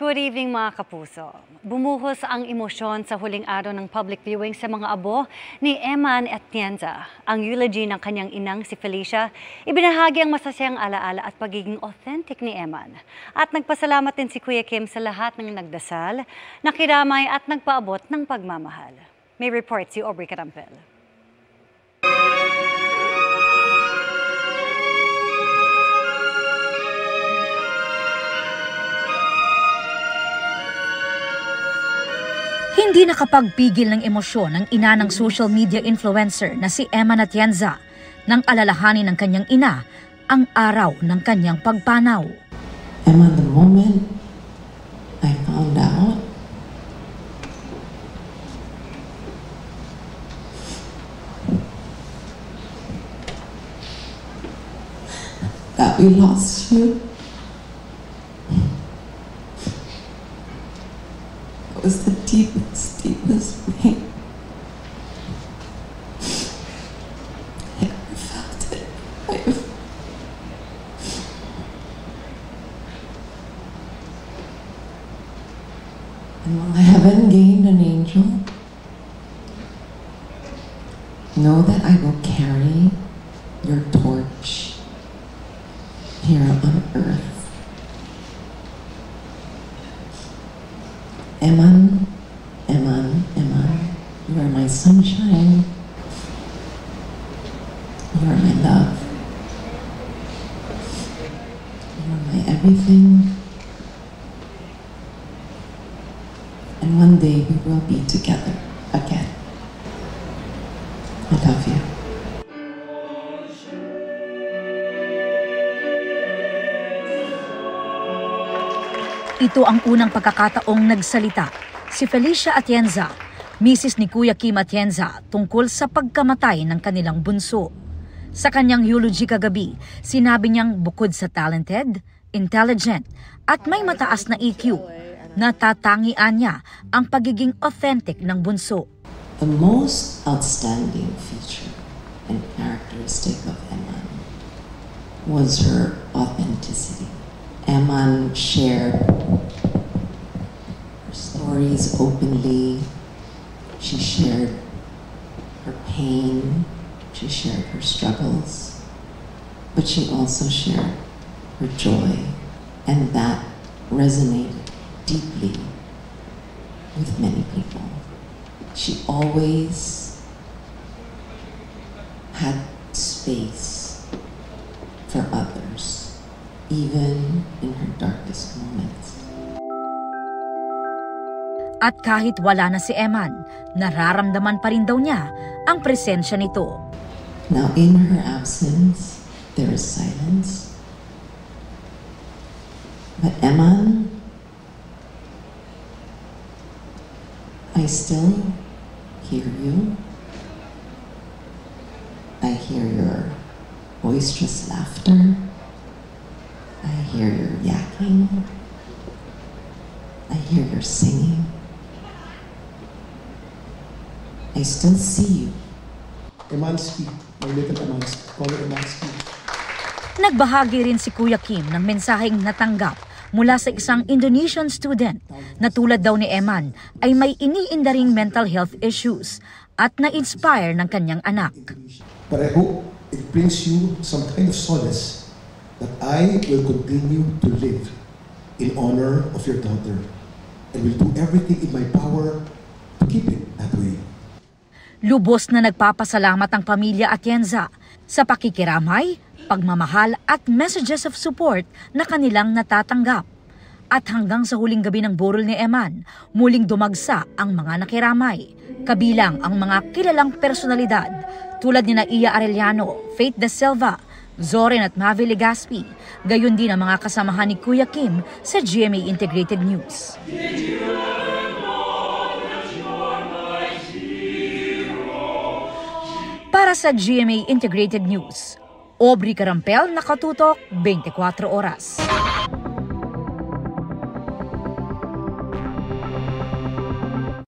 Good evening mga kapuso. Bumuhos ang emosyon sa huling araw ng public viewing sa mga abo ni Eman Atienza. Ang eulogy ng kanyang inang si Felicia, ibinahagi ang masasayang alaala at pagiging authentic ni Eman. At nagpasalamat din si Kuya Kim sa lahat ng nagdasal, nakiramay at nagpaabot ng pagmamahal. May report si Aubrey Carampel. Hindi nakapagpigil ng emosyon ng ina ng social media influencer na si Eman Atienza nang alalahanin ng kanyang ina ang araw ng kanyang pagpanaw. Emma, the moment I found out, that we lost you, it was the deepest pain. I never felt it. And while I haven't gained an angel, know that I will carry your torch here on earth. Eman, Eman, Eman, you are my sunshine. You are my love. You are my everything. And one day we will be together again. I love you. Ito ang unang pagkakataong nagsalita si Felicia Atienza, misis ni Kuya Kim Atienza, tungkol sa pagkamatay ng kanilang bunso. Sa kanyang eulogy kagabi, sinabi niyang bukod sa talented, intelligent at may mataas na EQ, natatangian niya ang pagiging authentic ng bunso. The most outstanding feature and characteristic of Eman was her authenticity. Eman shared her stories openly. She shared her pain. She shared her struggles. But she also shared her joy. And that resonated deeply with many people. She always had space for others, even in her darkest moments. At kahit wala na si Eman, nararamdaman pa rin daw niya ang presensya nito. Now in her absence, there is silence. But Eman, I still hear you. I hear your boisterous laughter. I hear your yakking. I hear your singing. I still see you. Emanski, my little Emanski. Call it Emanski. Nagbahagi rin si Kuya Kim ng mensaheng natanggap mula sa isang Indonesian student na tulad daw ni Eman ay may iniindaring mental health issues at na-inspire ng kanyang anak. But I hope it brings you some kind of solace that I will continue to live in honor of your daughter and will do everything in my power to keep it that way. Lubos na nagpapasalamat ang pamilya Atienza sa pakikiramay, pagmamahal at messages of support na kanilang natatanggap. At hanggang sa huling gabi ng burol ni Eman, muling dumagsa ang mga nakiramay. Kabilang ang mga kilalang personalidad tulad ni Iya Arellano, Faith De Silva, Zoren at Mavi Legaspi, gayon din ang mga kasamahan ni Kuya Kim sa GMA Integrated News. Para sa GMA Integrated News, Aubrey Carampel, nakatutok 24 oras.